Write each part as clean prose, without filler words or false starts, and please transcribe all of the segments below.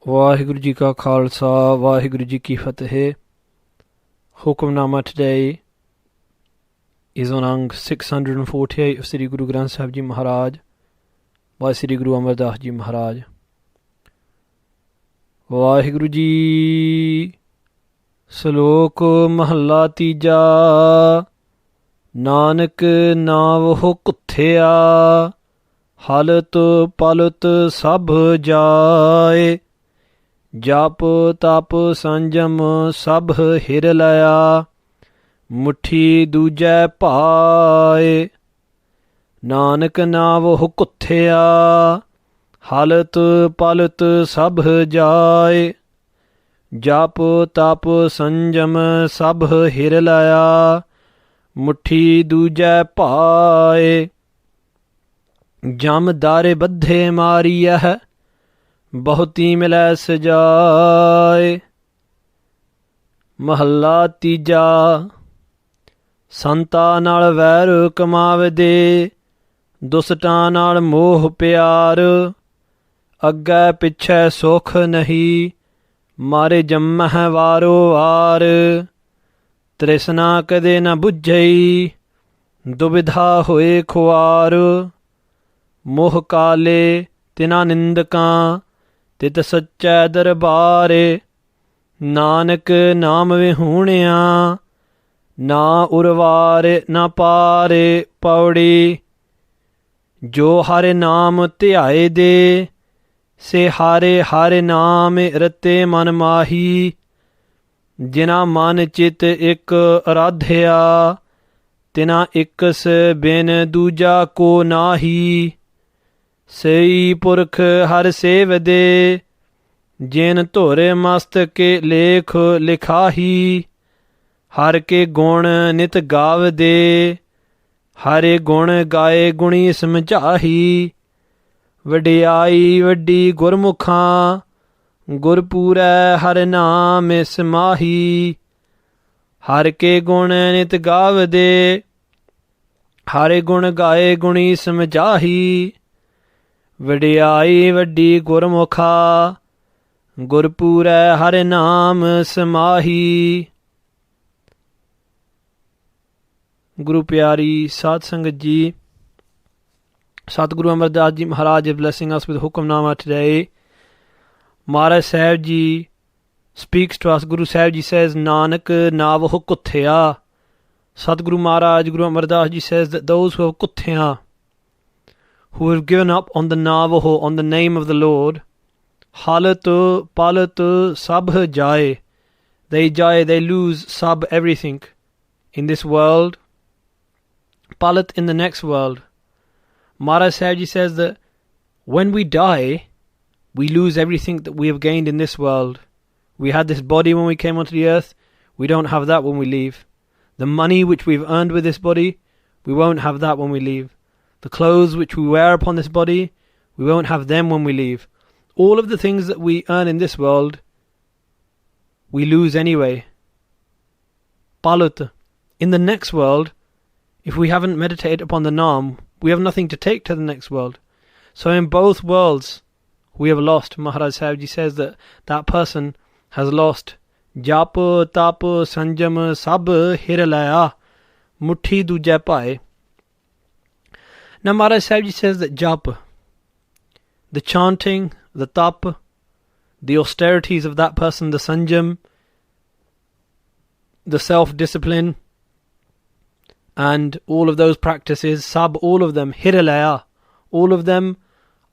ਵਾਹਿਗੁਰੂ ਜੀ ਕਾ ਖਾਲਸਾ ਵਾਹਿਗੁਰੂ ਜੀ ਕੀ ਫਤਿਹ. Hukamnama today is on Ang 648 of Sri Guru Granth Sahib Ji Maharaj by Sri Guru Amar Das Ji Maharaj. Waheguru ji. ਸਲੋਕ ਮਹੱਲਾ ਤੀਜਾ. ਨਾਨਕ ਨਾਵਹੁ ਕੁਥਿਆ ਹਲਤ ਪਲਤ ਸਭ ਜਾਏ ਜਪ ਤਪ ਸੰਜਮ ਸਭ ਹਿਰ ਲਿਆ ਮੁੱਠੀ ਦੂਜੈ ਭਾਏ. ਨਾਨਕ ਨਾਵਹੁ ਕੁਥਿਆ ਹਲਤ ਪਲਤ ਸਭ ਜਾਏ ਜਪ ਤਪ ਸੰਜਮ ਸਭ ਹਿਰ ਲਿਆ ਮੁੱਠੀ ਦੂਜੈ ਭਾਏ. ਜਮ ਦਾਰੇ ਬੱਧੇ ਮਾਰੀਐ ਬਹੁਤੀ ਮਿਲੈ ਸਜਾਏ. ਮਹੱਲਾ ਤੀਜਾ. ਸੰਤਾਂ ਨਾਲ ਵੈਰ ਕਮਾਵਦੇ ਦੁਸਟਾਂ ਨਾਲ ਮੋਹ ਪਿਆਰ ਅੱਗੇ ਪਿੱਛੇ ਸੁਖ ਨਹੀਂ ਮਾਰੇ ਜੰਮਹਿ ਵਾਰੋ ਵਾਰ. ਤ੍ਰਿਸ਼ਨਾ ਕਦੇ ਨ ਬੁੱਝਈ ਦੁਬਿਧਾ ਹੋਏ ਖੁਆਰ ਮੋਹ ਕਾਲੇ ਤਿਨਾ ਨਿੰਦਕਾਂ ਤਿਤ ਸੱਚੈ ਦਰਬਾਰੇ. ਨਾਨਕ ਨਾਮ ਵਿਹੂਣਿਆ ਨਾ ਉਰਵਾਰ ਨਾ ਪਾਰੇ. ਪੌੜੀ. ਜੋ ਹਰਿ ਨਾਮ ਧਿਆਏ ਦੇ ਸੇ ਹਾਰੇ ਹਰਿ ਨਾਮ ਰਤੇ ਮਨ ਮਾਹੀ. ਜਿਨਾ ਮਨ ਚਿਤ ਇੱਕ ਅਰਾਧਿਆ ਤਿਨਾ ਇਕਸ ਬਿਨ ਦੂਜਾ ਕੋ ਨਾਹੀ. ਸਈ ਪੁਰਖ ਹਰ ਸੇਵਦੇ ਜਿਨ ਧੁਰ ਮਸਤਕੇ ਲੇਖ ਲਿਖਾਹੀ. ਹਰ ਕੇ ਗੁਣ ਨਿਤ ਗਾਵਦੇ ਹਰੇ ਗੁਣ ਗਾਏ ਗੁਣੀ ਸਮਝਾਹੀ. ਵਡਿਆਈ ਵੱਡੀ ਗੁਰਮੁਖਾਂ ਗੁਰਪੂਰੈ ਹਰਿ ਨਾਮ ਸਮਾਹੀ. ਹਰ ਕੇ ਗੁਣ ਨਿਤ ਗਾਵਦੇ ਹਰੇ ਗੁਣ ਗਾਏ ਗੁਣੀ ਸਮਝਾਹੀ. ਵਡਿਆਈ ਵੱਡੀ ਗੁਰਮੁਖਾ ਗੁਰਪੂਰੈ ਹਰਿ ਨਾਮ ਸਮਾਹੀ. ਗੁਰੂ ਪਿਆਰੀ ਸਾਧ ਸੰਗਤ ਜੀ, Satguru Amar Das Ji Maharaj is blessing us with Hukamnama today. Maharaj Sahib Ji speaks to us. Guru Sahib Ji says, Nanak navahu kuthya. Satguru Maharaj, Guru Amar Das Ji says that those who have kuthya, who have given up on the navahu, on the name of the Lord, halat palat sabh jaye, they lose sab everything in this world, palat in the next world. Maharaj Sahib Ji says that when we die, we lose everything that we have gained in this world. We had this body when we came onto the earth. We don't have that when we leave. The money which we've earned with this body, we won't have that when we leave. The clothes which we wear upon this body, we won't have them when we leave. All of the things that we earn in this world, we lose anyway. Palut. In the next world, if we haven't meditated upon the Naam, we have nothing to take to the next world. So in both worlds, we have lost. Maharaj Sahib Ji says that that person has lost. Jap, tap, sanjam, sab, hiralaya, muthi dujai pae. Now Maharaj Sahib Ji says that jap, the chanting, the tap, the austerities of that person, the sanjam, the self-discipline, and all of those practices, sab, all of them, hiralaya, all of them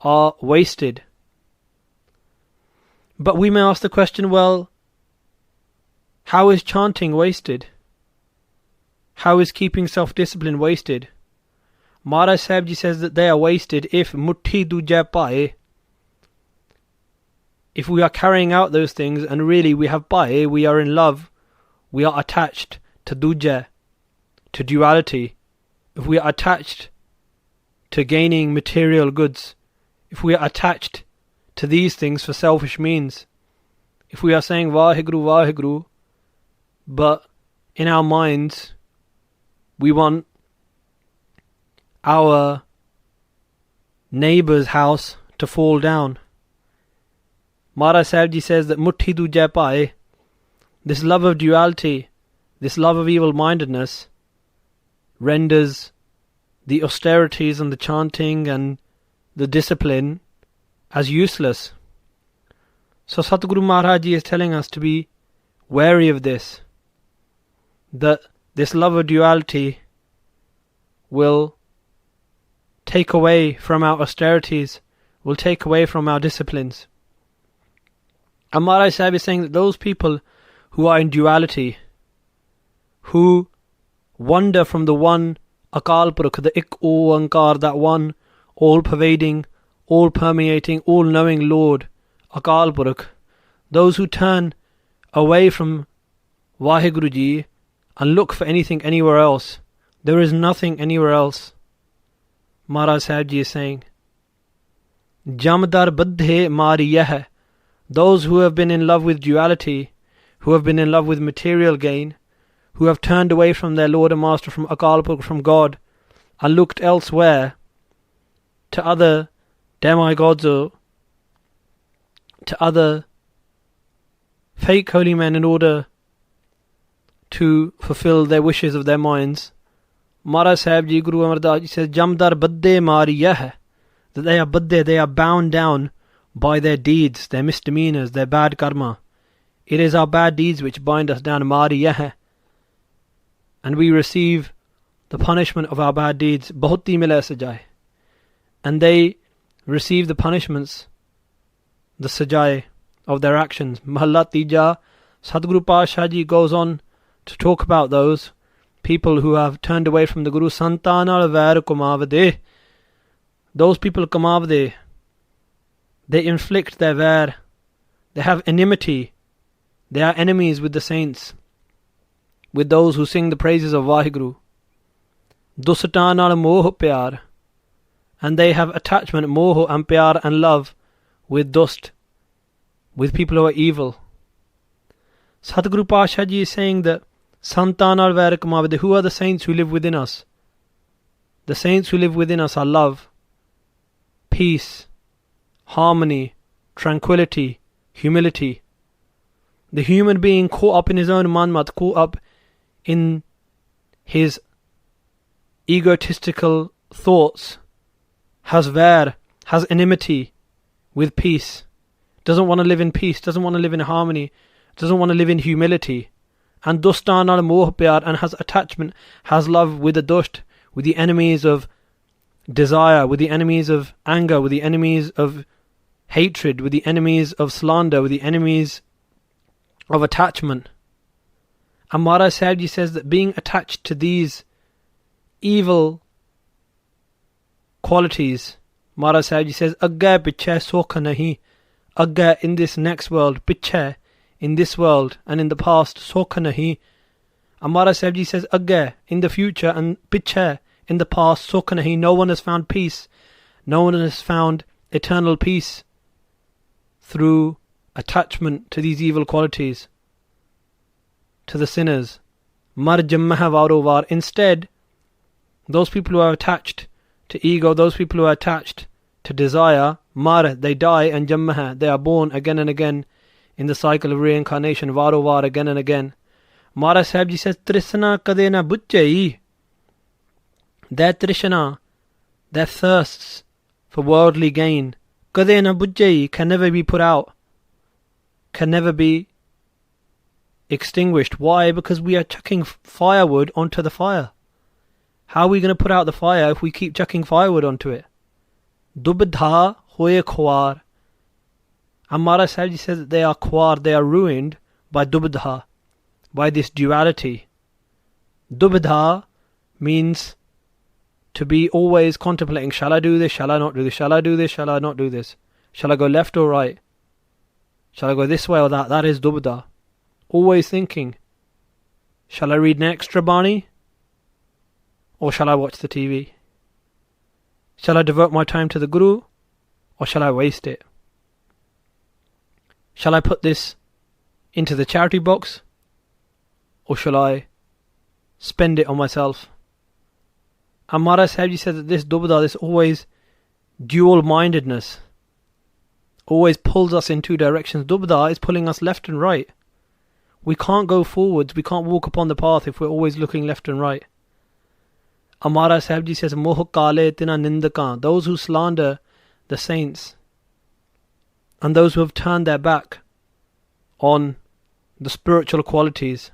are wasted. But we may ask the question, well, how is chanting wasted? How is keeping self-discipline wasted? Maharaj Sahib Ji says that they are wasted if mutti dujai pae, if we are carrying out those things and really we have pae, we are in love, we are attached to dujai, to duality. If we are attached to gaining material goods, if we are attached to these things for selfish means, if we are saying Vaheguru, Vaheguru, but in our minds we want our neighbour's house to fall down. Maharaj Sahib Ji says that mutti dujai bhai, this love of duality, this love of evil-mindedness, renders the austerities and the chanting and the discipline as useless. So Satguru Maharaj Ji is telling us to be wary of this, that this love of duality will take away from our austerities, will take away from our disciplines. And Maharaj Sahib is saying that those people who are in duality, who wander from the one Akal Purukh, the Ik Oankar, that one all-pervading, all-permeating, all-knowing Lord, Akal Purukh, those who turn away from Vaheguru Ji and look for anything anywhere else, there is nothing anywhere else. Maharaj Sahib Ji is saying, Jamdar Badhe Mari Yeh, those who have been in love with duality, who have been in love with material gain, who have turned away from their Lord and Master, from Akal Purukh, from God, and looked elsewhere to other demigods or to other fake holy men in order to fulfill their wishes of their minds. Maharaj Sahib Ji, Guru Amar Das Ji says, Jamdar Badde Mari Yeh, that they are badde, they are bound down by their deeds, their misdemeanors, their bad karma. It is our bad deeds which bind us down, Mari Yeh, and we receive the punishment of our bad deeds. Bahuti mile sajai, and they receive the punishments, the sajai of their actions. Mahalla Tija, Sadguru Pasha Ji goes on to talk about those people who have turned away from the Guru. Santanal Vair Kumavade, those people Kumavade, they inflict their vair, they have enmity, they are enemies with the saints, with those who sing the praises of Vaheguru. Dusatanal Moh Pyar, and they have attachment, Moh and Pyar and love with dust, with people who are evil. Sadguru Pasha Ji is saying that Santanal Vair Kumavade, who are the saints who live within us? The saints who live within us are love, peace, harmony, tranquility, humility. The human being caught up in his own manmat, caught up in his egotistical thoughts, has vair, has enmity with peace, doesn't want to live in peace, doesn't want to live in harmony, doesn't want to live in humility. And dustan al moh pyar, and has attachment, has love with the dust, with the enemies of desire, with the enemies of anger, with the enemies of hatred, with the enemies of slander, with the enemies of attachment. And Maharaj Sahib Ji says that being attached to these evil qualities, Maharaj Sahib Ji says, Agga pichhe sokha nahi, Agga in this next world, pichhe in this world, and in the past, sokha nahi. And Maharaj Sahib Ji says, Agga in the future, and pichhe in the past, sokha nahi. No one has found peace, no one has found eternal peace through attachment to these evil qualities, to the sinners. Mar jammaha varo var. Instead, those people who are attached to ego, those people who are attached to desire, mar, they die, and jammaha, they are born again and again in the cycle of reincarnation, varo var, again and again. Maharaj Sahib Ji says, Trishna kade na bujjai. Their trishna, their thirsts for worldly gain, kade na bujjai, can never be put out, can never be extinguished. Why? Because we are chucking firewood onto the fire. How are we going to put out the fire if we keep chucking firewood onto it? Dubdha hoye khwar. And Maharaj Sahib Ji says that they are khwar, they are ruined by dubdha, by this duality. Dubdha means to be always contemplating, shall I do this, shall I not do this, shall I do this, shall I not do this, shall I go left or right, shall I go this way or that? That is dubdha. Always thinking, shall I read an extra Bani, or shall I watch the TV? Shall I devote my time to the Guru, or shall I waste it? Shall I put this into the charity box, or shall I spend it on myself? And Maharaj Sahib Ji said that this dubda, this always dual-mindedness, always pulls us in two directions. Dubda is pulling us left and right. We can't go forwards. We can't walk upon the path if we're always looking left and right. Amara Sahib Ji says, Moh kale tina nindakan, those who slander the saints and those who have turned their back on the spiritual qualities,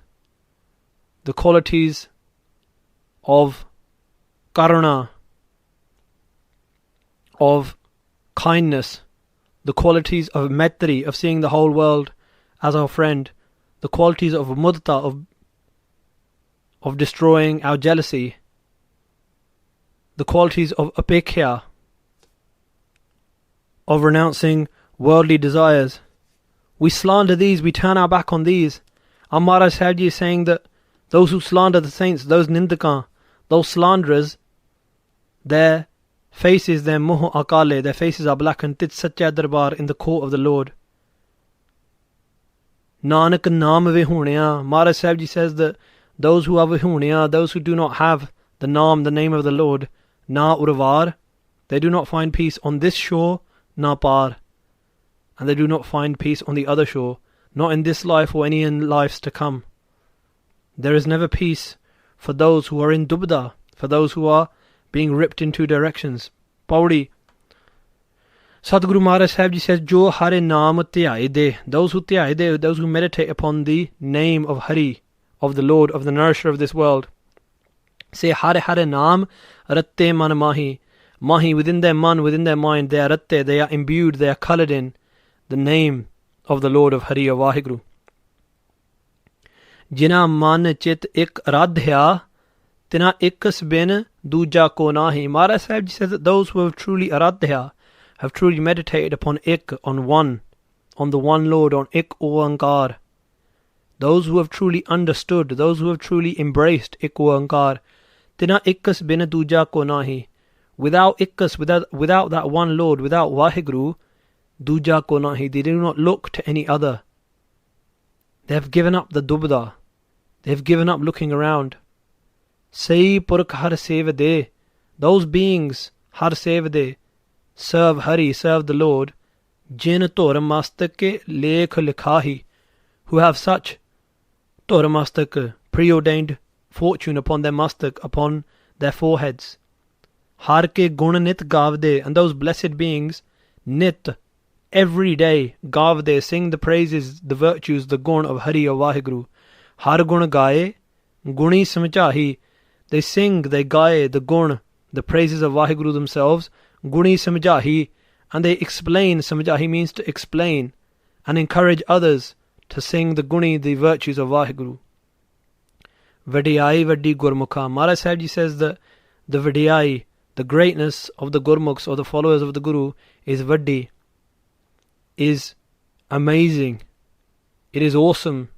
the qualities of karuna, of kindness, the qualities of maitri, of seeing the whole world as our friend, the qualities of mudta, of destroying our jealousy, the qualities of apekya, of renouncing worldly desires. We slander these, we turn our back on these. Amara Sahib Ji is saying that those who slander the saints, those nindakan, those slanderers, their faces, their moh akale, their faces are blackened. Tit sacha darbar, in the court of the Lord. Nanak Naam vihuniya. Maharaj Sahib Ji says that those who are vihuniya, those who do not have the Naam, the name of the Lord, na urvar, they do not find peace on this shore, na par, and they do not find peace on the other shore, not in this life or any in lives to come. There is never peace for those who are in dubda, for those who are being ripped in two directions. Pauree. Sadguru Maharaj Sahib Ji says, Jo Hare Naam Tyai De, those who Tyai De, those who meditate upon the name of Hari, of the Lord, of the nourisher of this world. Say Hare Hare Naam Ratte Man Mahi. Mahi, within their man, within their mind, they are ratte, they are imbued, they are coloured in the name of the Lord of Hari, of Vaheguru. Jina man chit ik radhya, tina ikas bin duja ko nahi. Maharaj Sahib Ji says that those who have truly aradhya, have truly meditated upon ik, on one, on the one Lord, on ik oankar. Those who have truly understood, those who have truly embraced ik oankar, tina ikas bin duja ko nahi. Without ikas, without that one Lord, without Vaheguru, duja ko nahi, they do not look to any other. They have given up the dubda. They have given up looking around. Sai purkh har seva de, those beings har seva de, serve Hari, serve the Lord, jin tormastak ke lekh likhahi, who have such tormastak, preordained fortune upon their mastak, upon their foreheads. Har ke gun nit gavde, and those blessed beings, nit, every day, gavde, sing the praises, the virtues, the gun of Hari, of Vaheguru. Har gun gaye, guni samjahi, they sing, they gaye, the gun, the praises of Vaheguru themselves, guni samjahi, and they explain. Samjahi means to explain and encourage others to sing the guni, the virtues of Vaheguru. Vadiyai Vadi Gurmukha. Maharaj Sahib Ji says that the Vadiyai, the greatness of the Gurmukhs, or the followers of the Guru, is Vadi, is amazing, it is awesome,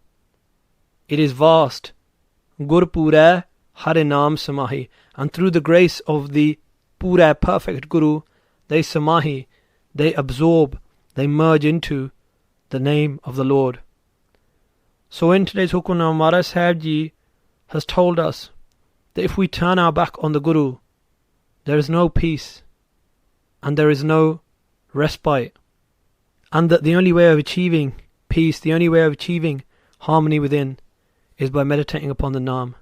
it is vast. Gurpura Hare Naam Samahi. And through the grace of the Pura, perfect Guru, they Samahi, they absorb, they merge into the name of the Lord. So in today's Hukamnama, Maharaj Sahib Ji has told us that if we turn our back on the Guru, there is no peace and there is no respite, and that the only way of achieving peace, the only way of achieving harmony within, is by meditating upon the Naam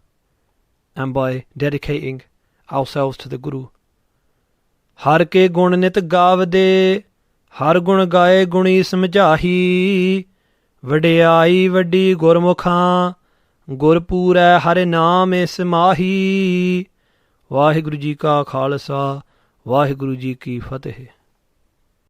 and by dedicating ourselves to the Guru. Har ke gun nit gavde, har gun gaye guni samjahi, vadiyai vadi gurmukha, gurpura hare naam ismahi. Vaheguru Ji ka Khalsa, Vaheguru Ji ki Fateh.